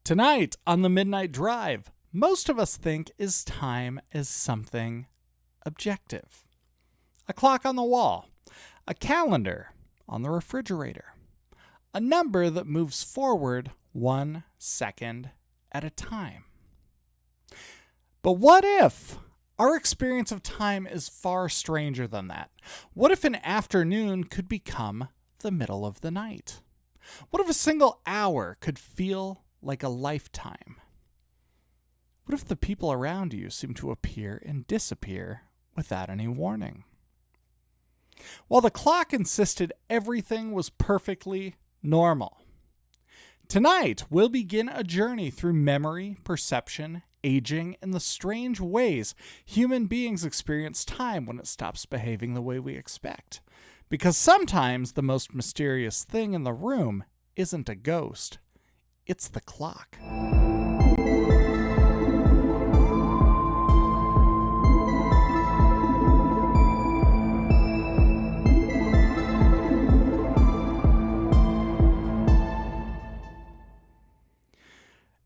Tonight on the Midnight Drive, most of us think is time as something objective. A clock on the wall, a calendar on the refrigerator, a number that moves forward 1 second at a time. But what if our experience of time is far stranger than that? What if an afternoon could become the middle of the night? What if a single hour could feel like a lifetime? What if the people around you seem to appear and disappear without any warning? While the clock insisted everything was perfectly normal. Tonight, we'll begin a journey through memory, perception, aging, and the strange ways human beings experience time when it stops behaving the way we expect. Because sometimes the most mysterious thing in the room isn't a ghost, it's the clock.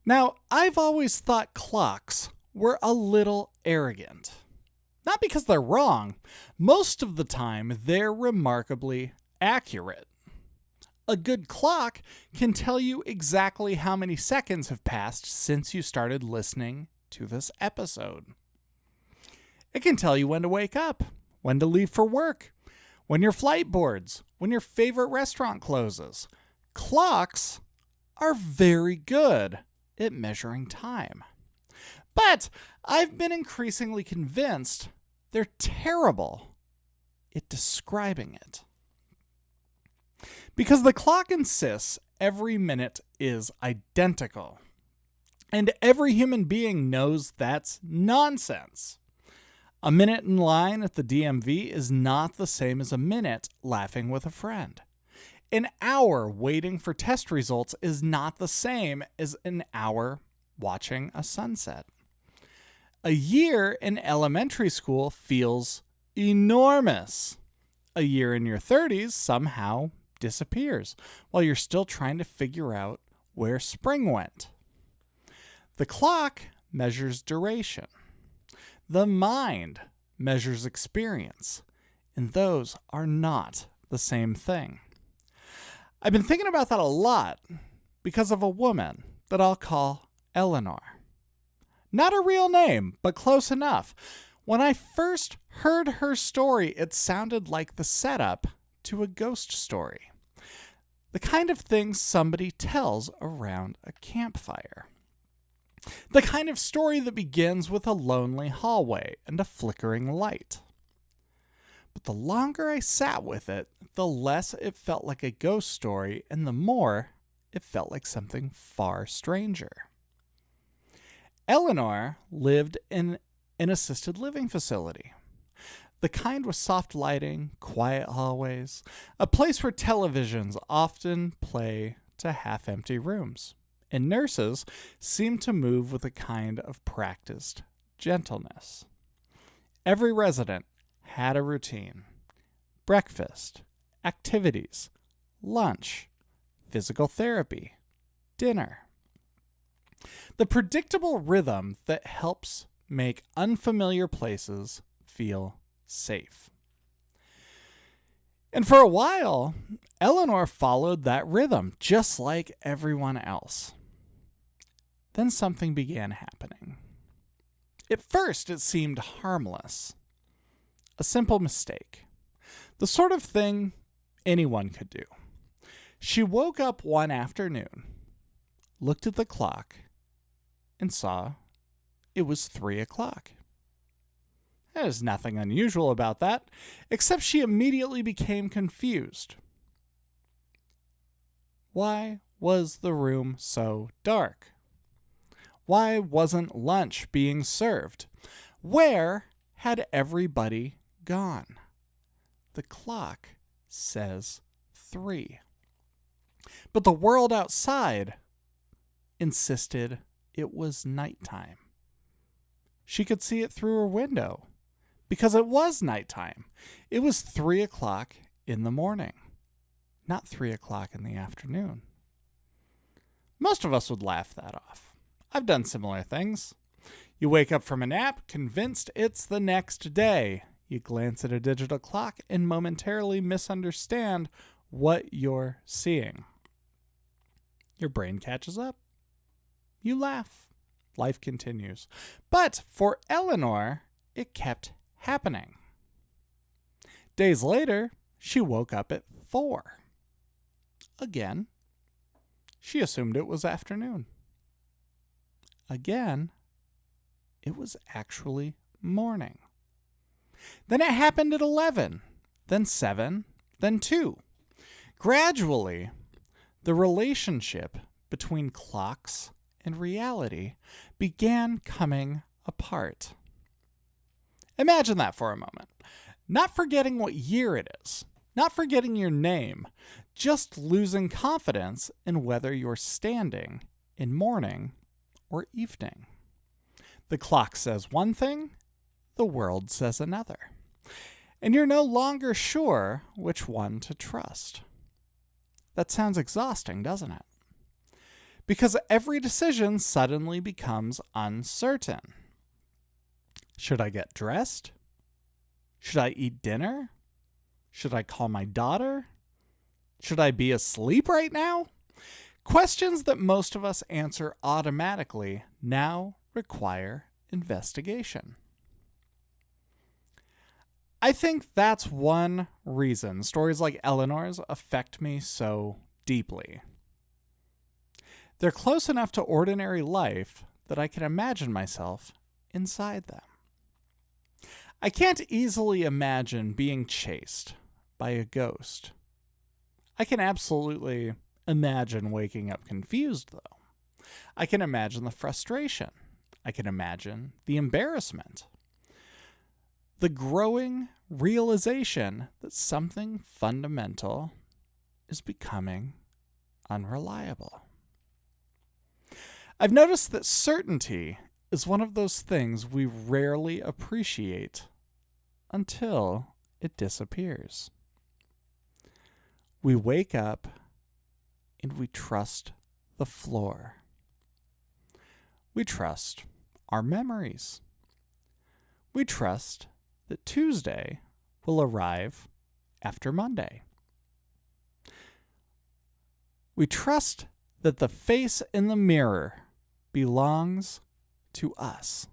Now, I've always thought clocks were a little arrogant. Not because they're wrong. Most of the time, they're remarkably accurate. A good clock can tell you exactly how many seconds have passed since you started listening to this episode. It can tell you when to wake up, when to leave for work, when your flight boards, when your favorite restaurant closes. Clocks are very good at measuring time. But I've been increasingly convinced they're terrible at describing it. Because the clock insists every minute is identical. And every human being knows that's nonsense. A minute in line at the DMV is not the same as a minute laughing with a friend. An hour waiting for test results is not the same as an hour watching a sunset. A year in elementary school feels enormous. A year in your 30s somehow disappears while you're still trying to figure out where spring went. The clock measures duration. The mind measures experience. And those are not the same thing. I've been thinking about that a lot because of a woman that I'll call Eleanor. Not a real name, but close enough. When I first heard her story, it sounded like the setup to a ghost story. The kind of thing somebody tells around a campfire. The kind of story that begins with a lonely hallway and a flickering light. But the longer I sat with it, the less it felt like a ghost story, and the more it felt like something far stranger. Eleanor lived in an assisted living facility. The kind with soft lighting, quiet hallways, a place where televisions often play to half-empty rooms, and nurses seem to move with a kind of practiced gentleness. Every resident had a routine. Breakfast, activities, lunch, physical therapy, dinner. The predictable rhythm that helps make unfamiliar places feel safe. And for a while, Eleanor followed that rhythm just like everyone else. Then something began happening. At first, it seemed harmless. A simple mistake. The sort of thing anyone could do. She woke up one afternoon, looked at the clock, and saw it was 3 o'clock. There's nothing unusual about that, except she immediately became confused. Why was the room so dark? Why wasn't lunch being served? Where had everybody gone? The clock says 3. But the world outside insisted it was nighttime. She could see it through her window because it was nighttime. It was 3 o'clock in the morning, not 3 o'clock in the afternoon. Most of us would laugh that off. I've done similar things. You wake up from a nap, convinced it's the next day. You glance at a digital clock and momentarily misunderstand what you're seeing. Your brain catches up. You laugh. Life continues. But for Eleanor, it kept happening. Days later, she woke up at 4. Again, she assumed it was afternoon. Again, it was actually morning. Then it happened at 11, then 7, then 2. Gradually, the relationship between clocks and reality began coming apart. Imagine that for a moment. Not forgetting what year it is, not forgetting your name, just losing confidence in whether you're standing in morning or evening. The clock says one thing, the world says another. And you're no longer sure which one to trust. That sounds exhausting, doesn't it? Because every decision suddenly becomes uncertain. Should I get dressed? Should I eat dinner? Should I call my daughter? Should I be asleep right now? Questions that most of us answer automatically now require investigation. I think that's one reason stories like Eleanor's affect me so deeply. They're close enough to ordinary life that I can imagine myself inside them. I can't easily imagine being chased by a ghost. I can absolutely imagine waking up confused, though. I can imagine the frustration. I can imagine the embarrassment. The growing realization that something fundamental is becoming unreliable. I've noticed that certainty is one of those things we rarely appreciate until it disappears. We wake up and we trust the floor. We trust our memories. We trust that Tuesday will arrive after Monday. We trust that the face in the mirror belongs to us.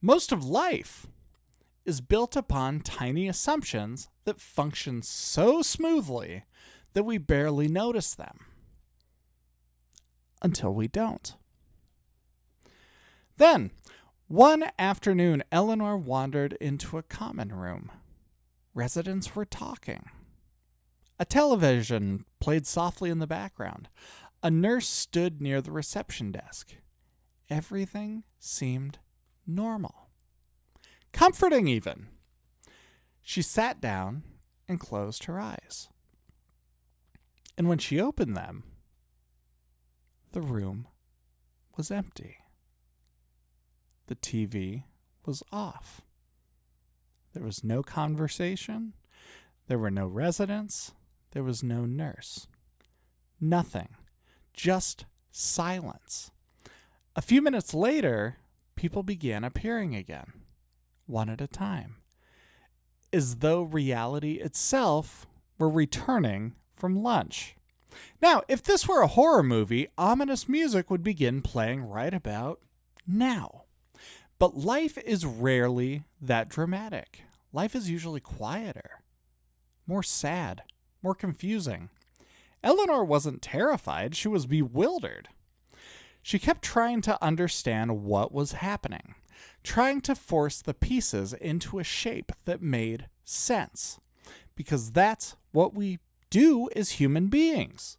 Most of life is built upon tiny assumptions that function so smoothly that we barely notice them until we don't. Then, one afternoon, Eleanor wandered into a common room. Residents were talking. A television played softly in the background. A nurse stood near the reception desk. Everything seemed normal. Comforting, even. She sat down and closed her eyes. And when she opened them, the room was empty. The TV was off. There was no conversation. There were no residents. There was no nurse. Nothing. Just silence. A few minutes later, people began appearing again, one at a time, as though reality itself were returning from lunch. Now, if this were a horror movie, ominous music would begin playing right about now. But life is rarely that dramatic. Life is usually quieter, more sad, more confusing. Eleanor wasn't terrified, she was bewildered. She kept trying to understand what was happening, trying to force the pieces into a shape that made sense. Because that's what we do as human beings.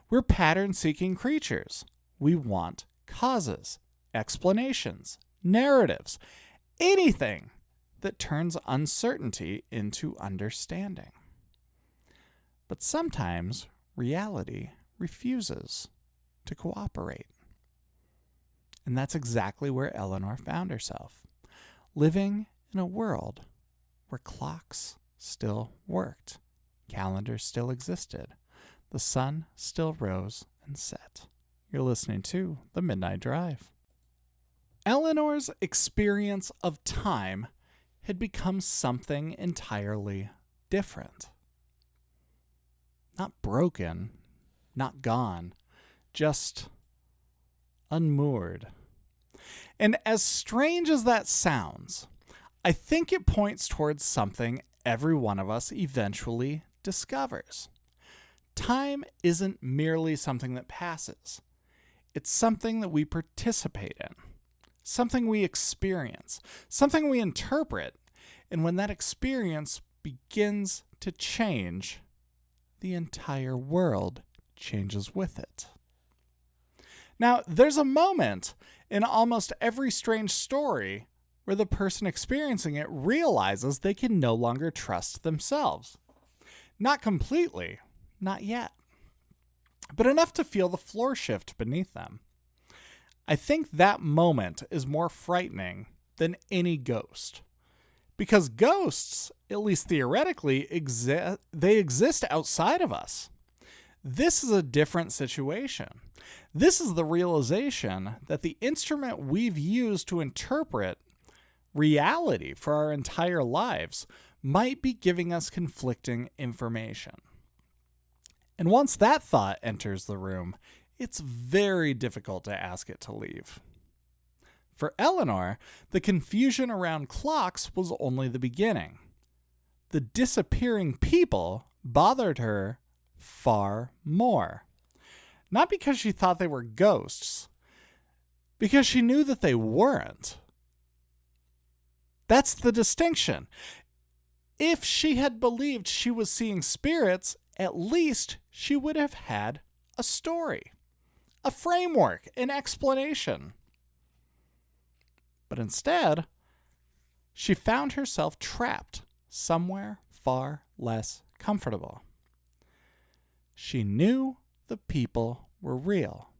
We're pattern-seeking creatures. We want causes, explanations, narratives, anything that turns uncertainty into understanding. But sometimes reality refuses to cooperate. And that's exactly where Eleanor found herself, living in a world where clocks still worked, calendars still existed, the sun still rose and set. You're listening to The Midnight Drive. Eleanor's experience of time had become something entirely different. Not broken, not gone, just unmoored. And as strange as that sounds, I think it points towards something every one of us eventually discovers. Time isn't merely something that passes. It's something that we participate in, something we experience, something we interpret, and when that experience begins to change, the entire world changes with it. Now, there's a moment in almost every strange story where the person experiencing it realizes they can no longer trust themselves. Not completely, not yet, but enough to feel the floor shift beneath them. I think that moment is more frightening than any ghost. Because ghosts, at least theoretically, they exist outside of us. This is a different situation. This is the realization that the instrument we've used to interpret reality for our entire lives might be giving us conflicting information. And once that thought enters the room, it's very difficult to ask it to leave. For Eleanor, the confusion around clocks was only the beginning. The disappearing people bothered her far more. Not because she thought they were ghosts, because she knew that they weren't. That's the distinction. If she had believed she was seeing spirits, at least she would have had a story, a framework, an explanation. But instead, she found herself trapped somewhere far less comfortable. She knew the people were real.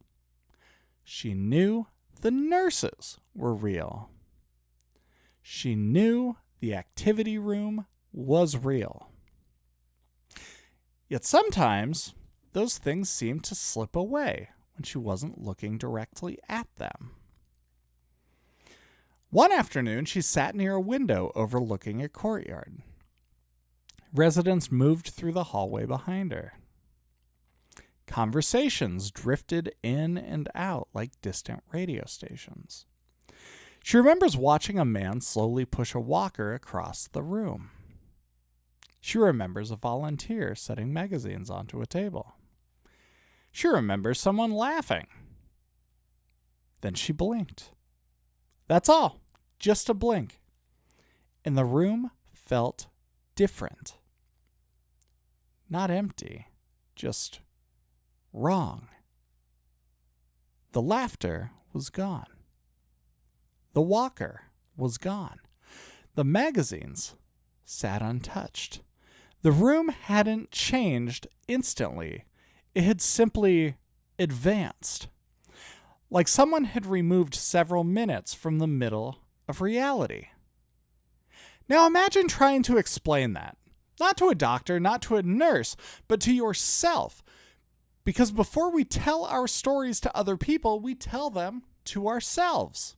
She knew the nurses were real. She knew the activity room was real. Yet sometimes those things seemed to slip away when she wasn't looking directly at them. One afternoon, she sat near a window overlooking a courtyard. Residents moved through the hallway behind her. Conversations drifted in and out like distant radio stations. She remembers watching a man slowly push a walker across the room. She remembers a volunteer setting magazines onto a table. She remembers someone laughing. Then she blinked. That's all. Just a blink. And the room felt different. Not empty, just wrong. The laughter was gone. The walker was gone. The magazines sat untouched. The room hadn't changed instantly. It had simply advanced. Like someone had removed several minutes from the middle of reality. Now imagine trying to explain that. Not to a doctor, not to a nurse, but to yourself. Because before we tell our stories to other people, we tell them to ourselves.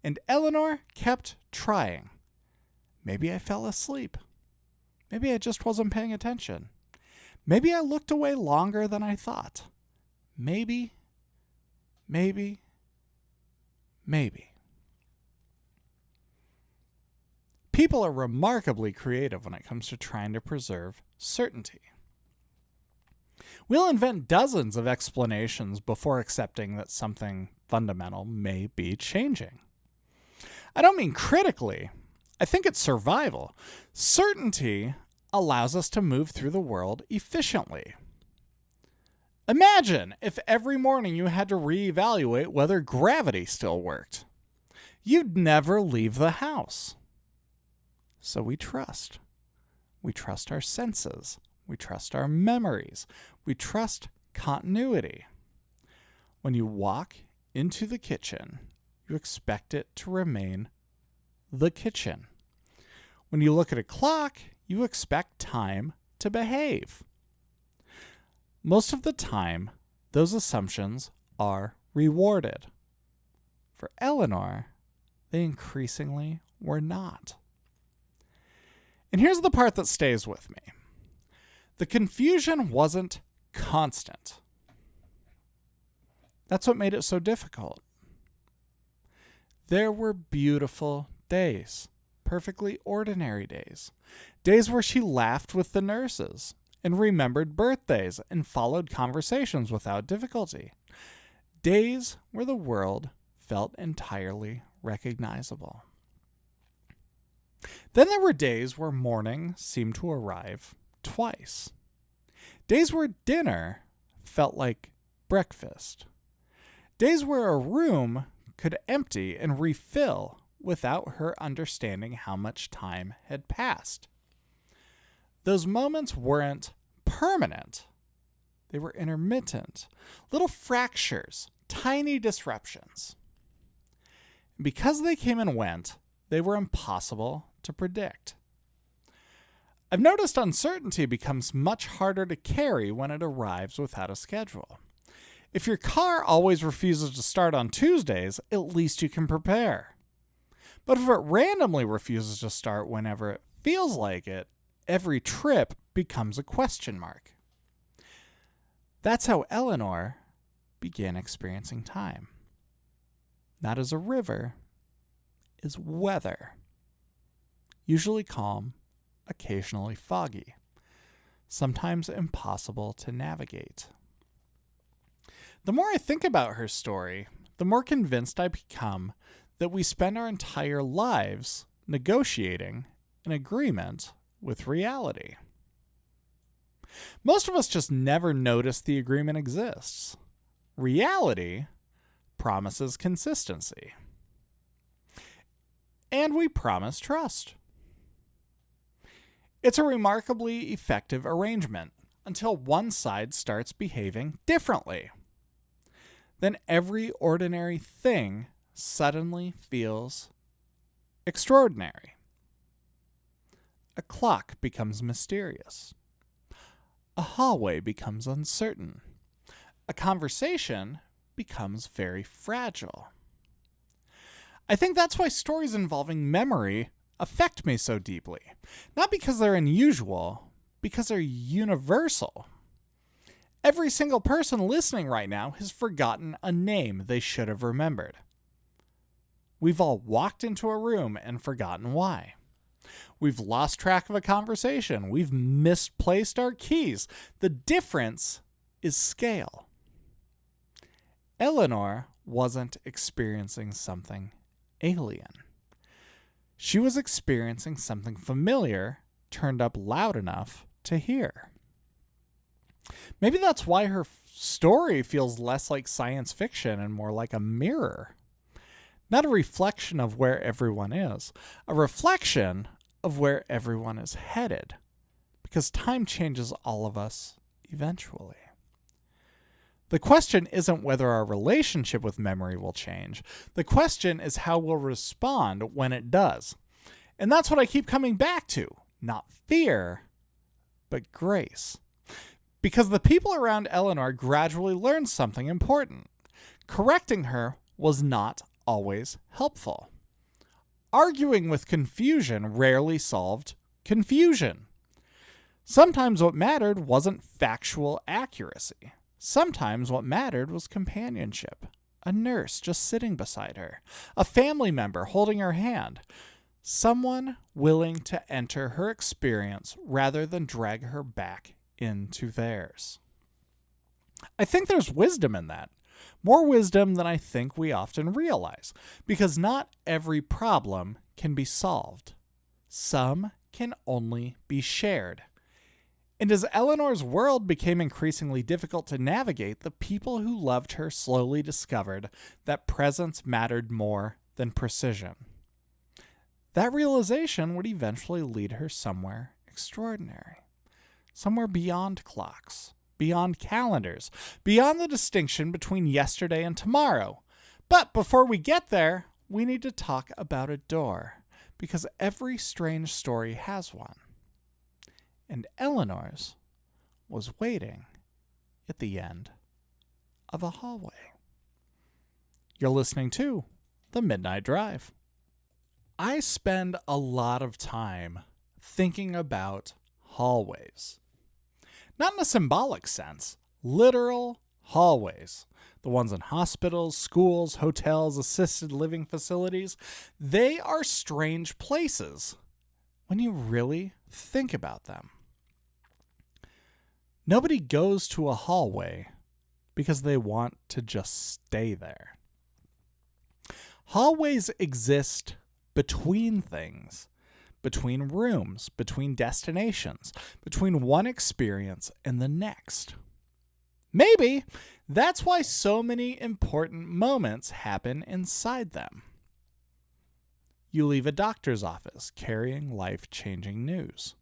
And Eleanor kept trying. Maybe I fell asleep. Maybe I just wasn't paying attention. Maybe I looked away longer than I thought. Maybe. People are remarkably creative when it comes to trying to preserve certainty. We'll invent dozens of explanations before accepting that something fundamental may be changing. I don't mean critically. I think it's survival. Certainty allows us to move through the world efficiently. Imagine if every morning you had to reevaluate whether gravity still worked. You'd never leave the house. So we trust. We trust our senses. We trust our memories. We trust continuity. When you walk into the kitchen, you expect it to remain the kitchen. When you look at a clock, you expect time to behave. Most of the time, those assumptions are rewarded. For Eleanor, they increasingly were not. And here's the part that stays with me. The confusion wasn't constant. That's what made it so difficult. There were beautiful days, perfectly ordinary days. Days where she laughed with the nurses and remembered birthdays and followed conversations without difficulty. Days where the world felt entirely recognizable. Then there were days where morning seemed to arrive twice. Days where dinner felt like breakfast. Days where a room could empty and refill without her understanding how much time had passed. Those moments weren't permanent. They were intermittent, little fractures, tiny disruptions. Because they came and went, they were impossible to predict. I've noticed uncertainty becomes much harder to carry when it arrives without a schedule. If your car always refuses to start on Tuesdays, at least you can prepare. But if it randomly refuses to start whenever it feels like it, every trip becomes a question mark. That's how Eleanor began experiencing time. Not as a river, as weather. Usually calm, occasionally foggy, sometimes impossible to navigate. The more I think about her story, the more convinced I become that we spend our entire lives negotiating an agreement with reality. Most of us just never notice the agreement exists. Reality promises consistency. And we promise trust. It's a remarkably effective arrangement until one side starts behaving differently. Then every ordinary thing suddenly feels extraordinary. A clock becomes mysterious. A hallway becomes uncertain. A conversation becomes very fragile. I think that's why stories involving memory affect me so deeply. Not because they're unusual, because they're universal. Every single person listening right now has forgotten a name they should have remembered. We've all walked into a room and forgotten why. We've lost track of a conversation. We've misplaced our keys. The difference is scale. Eleanor wasn't experiencing something alien. She was experiencing something familiar turned up loud enough to hear. Maybe that's why her story feels less like science fiction and more like a mirror. Not a reflection of where everyone is, a reflection of where everyone is headed. Because time changes all of us eventually. The question isn't whether our relationship with memory will change. The question is how we'll respond when it does. And that's what I keep coming back to. Not fear, but grace. Because the people around Eleanor gradually learned something important. Correcting her was not always helpful. Arguing with confusion rarely solved confusion. Sometimes what mattered wasn't factual accuracy. Sometimes what mattered was companionship. A nurse just sitting beside her. A family member holding her hand. Someone willing to enter her experience rather than drag her back into theirs. I think there's wisdom in that. More wisdom than I think we often realize. Because not every problem can be solved. Some can only be shared. And as Eleanor's world became increasingly difficult to navigate, the people who loved her slowly discovered that presence mattered more than precision. That realization would eventually lead her somewhere extraordinary. Somewhere beyond clocks, beyond calendars, beyond the distinction between yesterday and tomorrow. But before we get there, we need to talk about a door, because every strange story has one. And Eleanor's was waiting at the end of a hallway. You're listening to The Midnight Drive. I spend a lot of time thinking about hallways. Not in a symbolic sense, literal hallways. The ones in hospitals, schools, hotels, assisted living facilities. They are strange places when you really think about them. Nobody goes to a hallway because they want to just stay there. Hallways exist between things, between rooms, between destinations, between one experience and the next. Maybe that's why so many important moments happen inside them. You leave a doctor's office carrying life-changing news.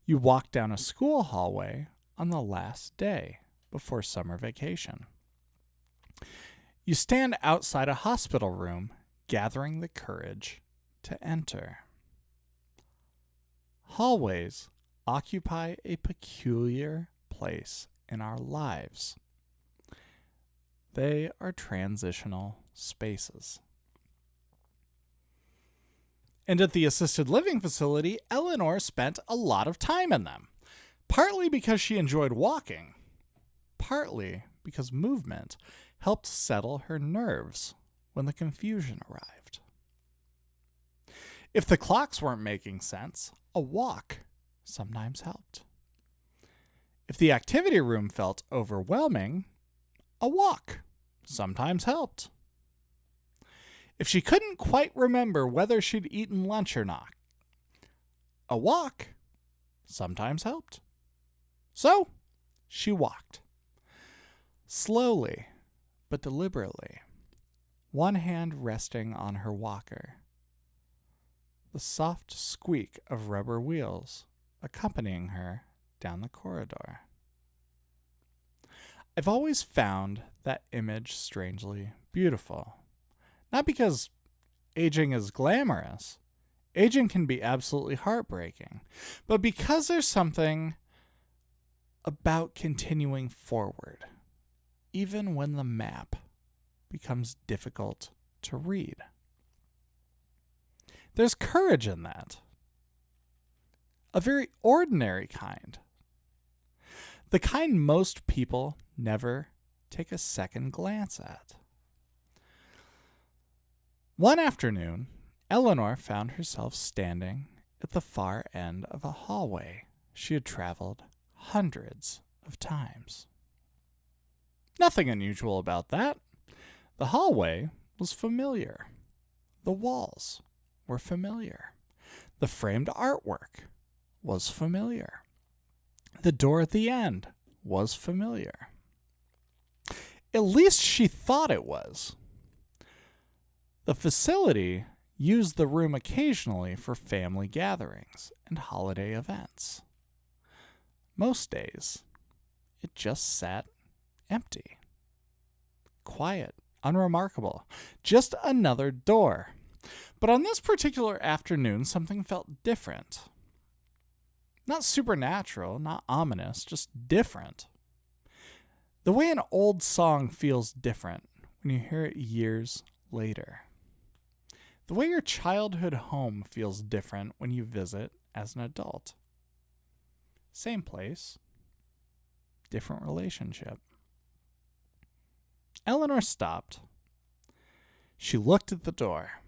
You walk down a school hallway on the last day before summer vacation. You stand outside a hospital room, gathering the courage to enter. Hallways occupy a peculiar place in our lives. They are transitional spaces. And at the assisted living facility, Eleanor spent a lot of time in them. Partly because she enjoyed walking, partly because movement helped settle her nerves when the confusion arrived. If the clocks weren't making sense, a walk sometimes helped. If the activity room felt overwhelming, a walk sometimes helped. If she couldn't quite remember whether she'd eaten lunch or not, a walk sometimes helped. So, she walked. Slowly, but deliberately, one hand resting on her walker. The soft squeak of rubber wheels accompanying her down the corridor. I've always found that image strangely beautiful. Not because aging is glamorous. Aging can be absolutely heartbreaking. But because there's something about continuing forward, even when the map becomes difficult to read. There's courage in that. A very ordinary kind. The kind most people never take a second glance at. One afternoon, Eleanor found herself standing at the far end of a hallway she had traveled hundreds of times. Nothing unusual about that. The hallway was familiar. The walls were familiar. The framed artwork was familiar. The door at the end was familiar. At least she thought it was. The facility used the room occasionally for family gatherings and holiday events. Most days, it just sat empty. Quiet, unremarkable, just another door. But on this particular afternoon, something felt different. Not supernatural, not ominous, just different. The way an old song feels different when you hear it years later. The way your childhood home feels different when you visit as an adult. Same place, different relationship. Eleanor stopped. She looked at the door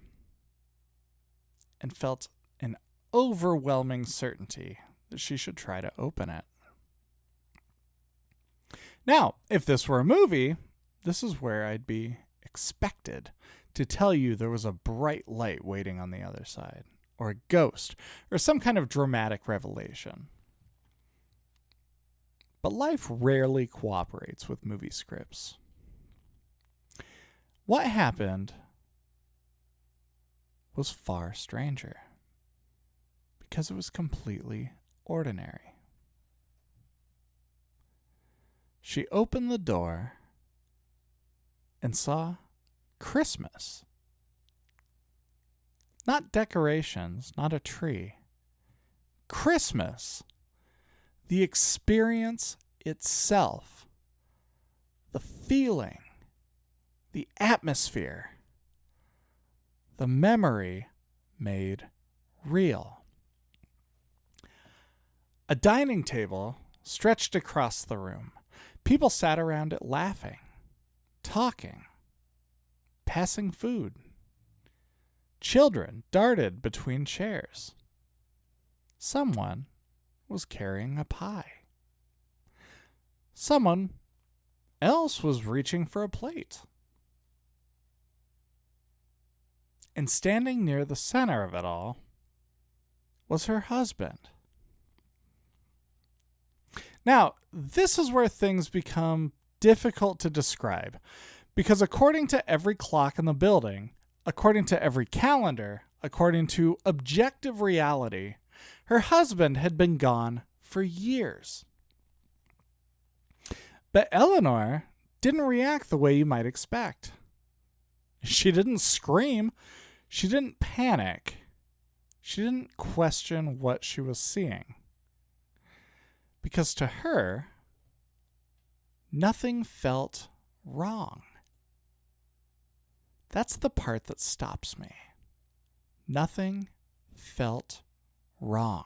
and felt an overwhelming certainty that she should try to open it. Now, if this were a movie, this is where I'd be expected to tell you there was a bright light waiting on the other side, or a ghost, or some kind of dramatic revelation. But life rarely cooperates with movie scripts. What happened was far stranger, because it was completely ordinary. She opened the door and saw Christmas. Not decorations, not a tree. Christmas. The experience itself. The feeling, the atmosphere, the memory made real. A dining table stretched across the room. People sat around it laughing, talking, passing food. Children darted between chairs. Someone was carrying a pie. Someone else was reaching for a plate. And standing near the center of it all was her husband. Now, this is where things become difficult to describe, because according to every clock in the building, according to every calendar, according to objective reality, her husband had been gone for years. But Eleanor didn't react the way you might expect. She didn't scream. She didn't panic. She didn't question what she was seeing. Because to her, nothing felt wrong. That's the part that stops me. Nothing felt wrong.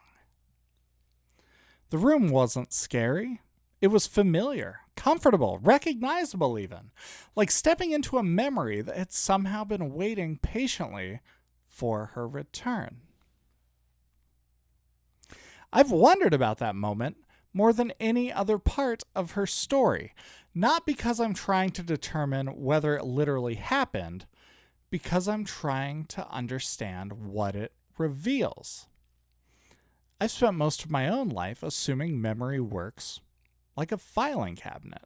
The room wasn't scary. It was familiar, comfortable, recognizable even, like stepping into a memory that had somehow been waiting patiently for her return. I've wondered about that moment more than any other part of her story, not because I'm trying to determine whether it literally happened, because I'm trying to understand what it reveals. I've spent most of my own life assuming memory works like a filing cabinet.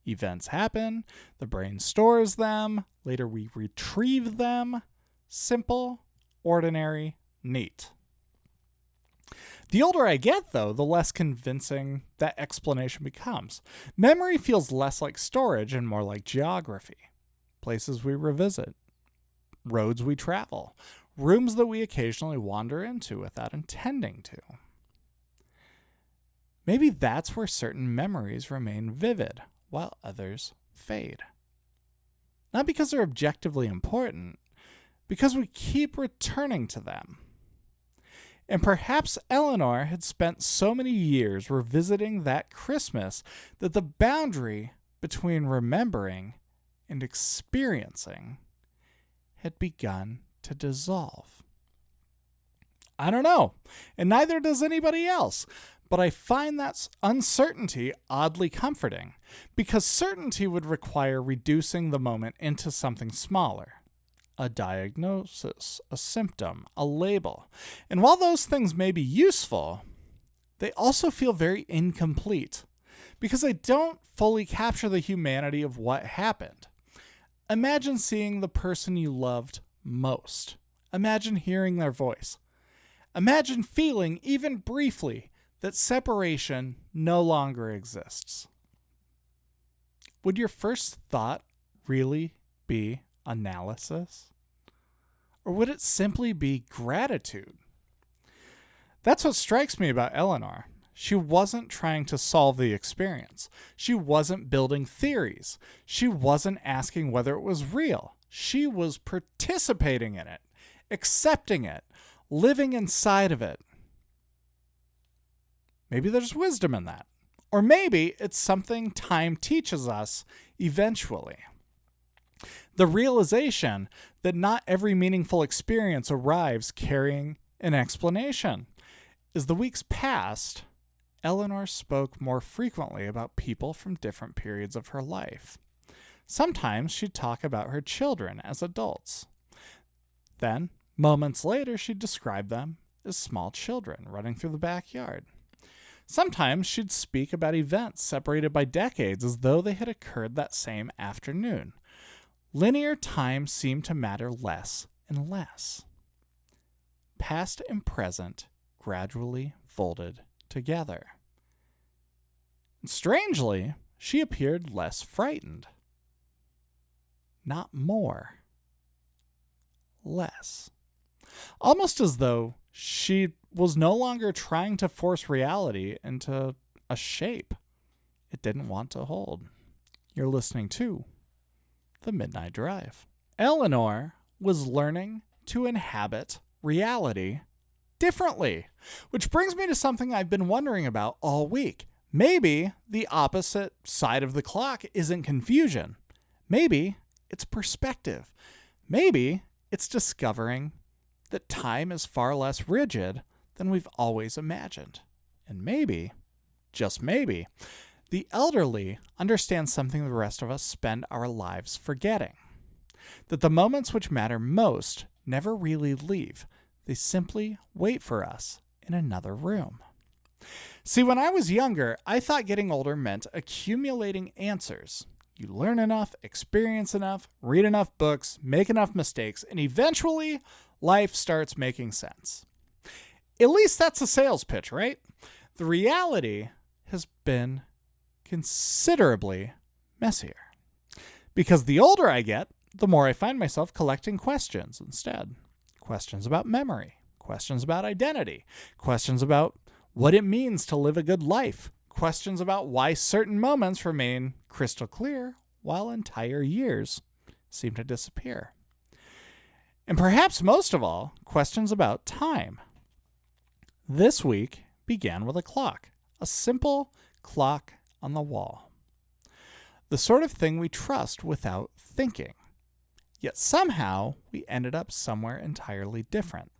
Events happen, the brain stores them, later we retrieve them. Simple, ordinary, neat. The older I get, though, the less convincing that explanation becomes. Memory feels less like storage and more like geography. Places we revisit, roads we travel, rooms that we occasionally wander into without intending to. Maybe that's where certain memories remain vivid, while others fade. Not because they're objectively important, because we keep returning to them. And perhaps Eleanor had spent so many years revisiting that Christmas that the boundary between remembering and experiencing had begun to dissolve. I don't know, and neither does anybody else, but I find that uncertainty oddly comforting, because certainty would require reducing the moment into something smaller. A diagnosis, a symptom, a label. And while those things may be useful, they also feel very incomplete, because they don't fully capture the humanity of what happened. Imagine seeing the person you loved most. Imagine hearing their voice. Imagine feeling, even briefly, that separation no longer exists. Would your first thought really be analysis? Or would it simply be gratitude? That's what strikes me about Eleanor. She wasn't trying to solve the experience. She wasn't building theories. She wasn't asking whether it was real. She was participating in it, accepting it, living inside of it. Maybe there's wisdom in that. Or maybe it's something time teaches us eventually. The realization that not every meaningful experience arrives carrying an explanation. As the weeks passed, Eleanor spoke more frequently about people from different periods of her life. Sometimes she'd talk about her children as adults. Then, moments later, she'd describe them as small children running through the backyard. Sometimes she'd speak about events separated by decades as though they had occurred that same afternoon. Linear time seemed to matter less and less. Past and present gradually folded together. And strangely, she appeared less frightened. Not more. Less. Almost as though she was no longer trying to force reality into a shape it didn't want to hold. You're listening to The Midnight Drive. Eleanor was learning to inhabit reality differently, which brings me to something I've been wondering about all week. Maybe the opposite side of the clock isn't confusion. Maybe it's perspective. Maybe it's discovering that time is far less rigid than we've always imagined. And maybe, just maybe, the elderly understand something the rest of us spend our lives forgetting. That the moments which matter most never really leave. They simply wait for us in another room. See, when I was younger, I thought getting older meant accumulating answers. You learn enough, experience enough, read enough books, make enough mistakes, and eventually life starts making sense. At least that's a sales pitch, right? The reality has been considerably messier. Because the older I get, the more I find myself collecting questions instead. Questions about memory, questions about identity, questions about what it means to live a good life, questions about why certain moments remain crystal clear while entire years seem to disappear. And perhaps most of all, questions about time. This week began with a clock, a simple clock on the wall. The sort of thing we trust without thinking. Yet somehow we ended up somewhere entirely different.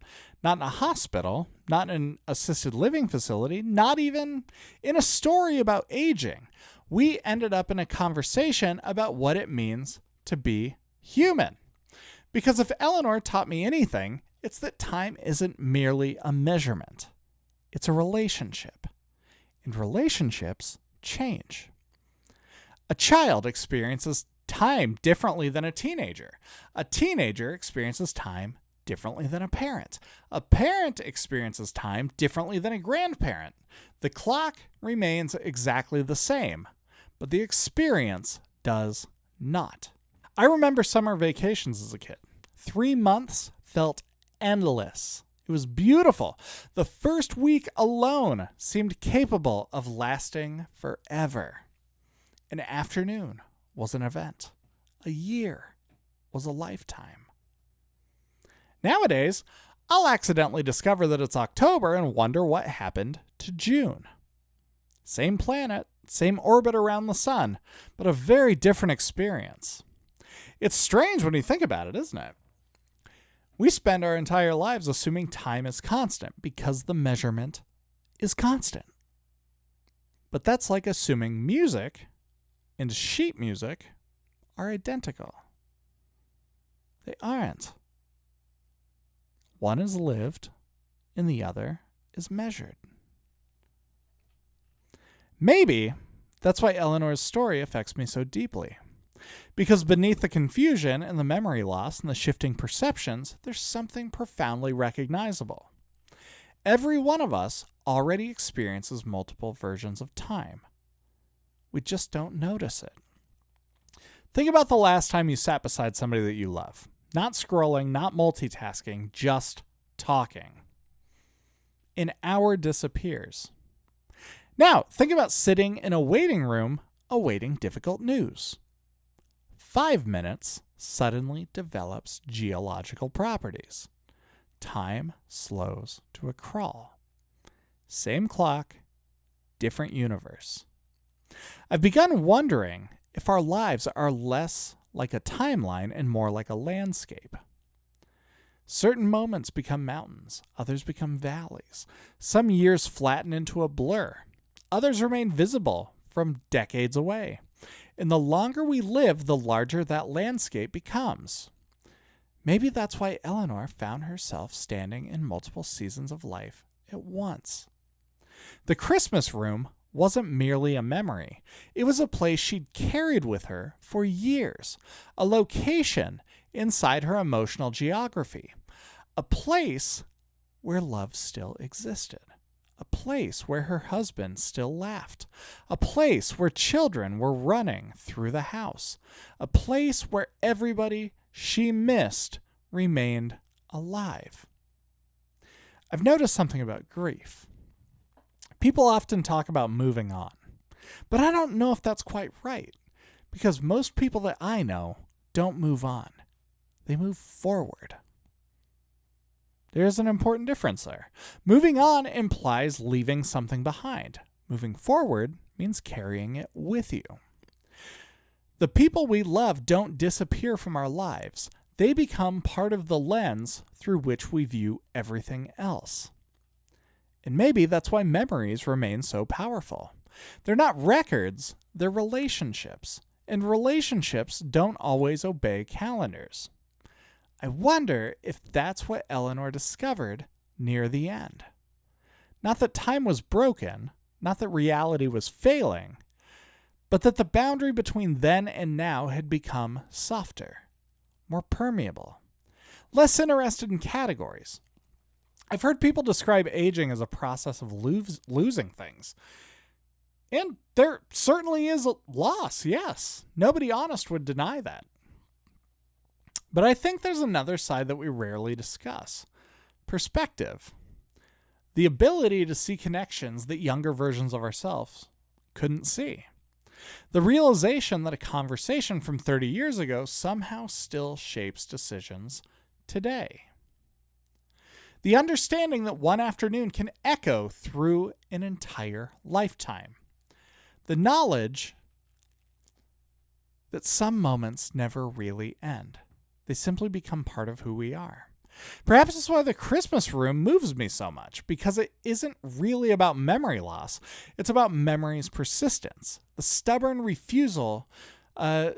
Not in a hospital, not in an assisted living facility, not even in a story about aging. We ended up in a conversation about what it means to be human. Because if Eleanor taught me anything, it's that time isn't merely a measurement. It's a relationship. And relationships change. A child experiences time differently than a teenager. A teenager experiences time differently than a parent. A parent experiences time differently than a grandparent. The clock remains exactly the same, but the experience does not. I remember summer vacations as a kid. 3 months felt endless. It was beautiful. The first week alone seemed capable of lasting forever. An afternoon was an event. A year was a lifetime. Nowadays, I'll accidentally discover that it's October and wonder what happened to June. Same planet, same orbit around the sun, but a very different experience. It's strange when you think about it, isn't it? We spend our entire lives assuming time is constant because the measurement is constant. But that's like assuming music and sheet music are identical. They aren't. One is lived and the other is measured. Maybe that's why Eleanor's story affects me so deeply. Because beneath the confusion and the memory loss and the shifting perceptions, there's something profoundly recognizable. Every one of us already experiences multiple versions of time. We just don't notice it. Think about the last time you sat beside somebody that you love. Not scrolling, not multitasking, just talking. An hour disappears. Now, think about sitting in a waiting room awaiting difficult news. 5 minutes suddenly develops geological properties. Time slows to a crawl. Same clock, different universe. I've begun wondering if our lives are less like a timeline and more like a landscape. Certain moments become mountains, others become valleys. Some years flatten into a blur. Others remain visible from decades away. And the longer we live, the larger that landscape becomes. Maybe that's why Eleanor found herself standing in multiple seasons of life at once. The Christmas room wasn't merely a memory. It was a place she'd carried with her for years, a location inside her emotional geography, a place where love still existed, a place where her husband still laughed, a place where children were running through the house, a place where everybody she missed remained alive. I've noticed something about grief. People often talk about moving on, but I don't know if that's quite right, Because most people that I know don't move on. They move forward. There's an important difference there. Moving on implies leaving something behind. Moving forward means carrying it with you. The people we love don't disappear from our lives. They become part of the lens through which we view everything else. And maybe that's why memories remain so powerful. They're not records, they're relationships. And relationships don't always obey calendars. I wonder if that's what Eleanor discovered near the end. Not that time was broken, not that reality was failing, but that the boundary between then and now had become softer, more permeable, less interested in categories. I've heard people describe aging as a process of losing things. And there certainly is a loss, yes. Nobody honest would deny that. But I think there's another side that we rarely discuss. Perspective. The ability to see connections that younger versions of ourselves couldn't see. The realization that a conversation from 30 years ago somehow still shapes decisions today. The understanding that one afternoon can echo through an entire lifetime. The knowledge that some moments never really end. They simply become part of who we are. Perhaps that's why the Christmas room moves me so much, because it isn't really about memory loss. It's about memory's persistence, the stubborn refusal of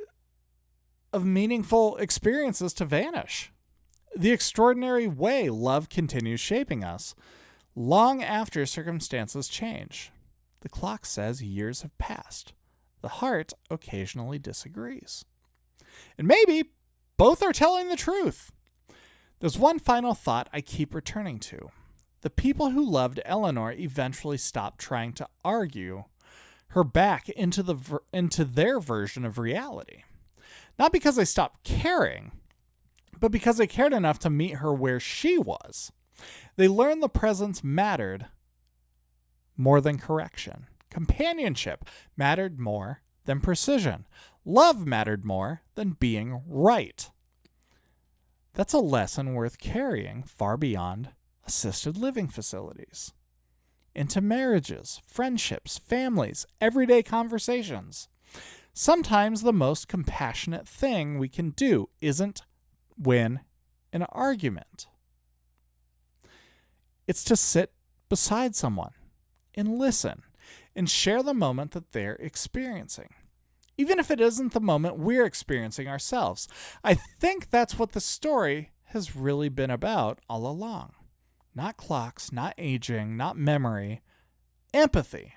meaningful experiences to vanish, the extraordinary way love continues shaping us long after circumstances change. The clock says years have passed. The heart occasionally disagrees. And maybe both are telling the truth. There's one final thought I keep returning to. The people who loved Eleanor eventually stopped trying to argue her back into their version of reality. Not because they stopped caring, but because they cared enough to meet her where she was. They learned the presence mattered more than correction. Companionship mattered more than precision. Love mattered more than being right. That's a lesson worth carrying far beyond assisted living facilities. Into marriages, friendships, families, everyday conversations. Sometimes the most compassionate thing we can do isn't win an argument. It's to sit beside someone and listen and share the moment that they're experiencing. Even if it isn't the moment we're experiencing ourselves. I think that's what the story has really been about all along. Not clocks, not aging, not memory. Empathy.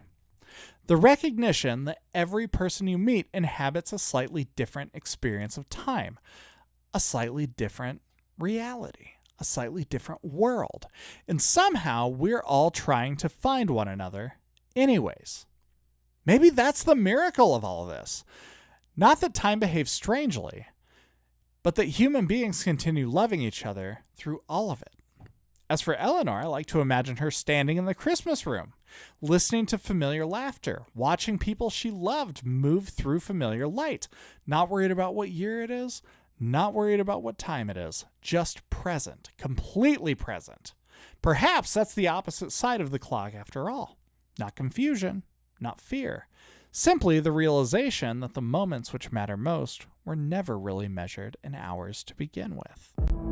The recognition that every person you meet inhabits a slightly different experience of time, a slightly different reality, a slightly different world. And somehow we're all trying to find one another anyways. Maybe that's the miracle of all of this. Not that time behaves strangely, but that human beings continue loving each other through all of it. As for Eleanor, I like to imagine her standing in the Christmas room, listening to familiar laughter, watching people she loved move through familiar light, not worried about what year it is, not worried about what time it is, just present, completely present. Perhaps that's the opposite side of the clock after all. Not confusion, not fear. Simply the realization that the moments which matter most were never really measured in hours to begin with.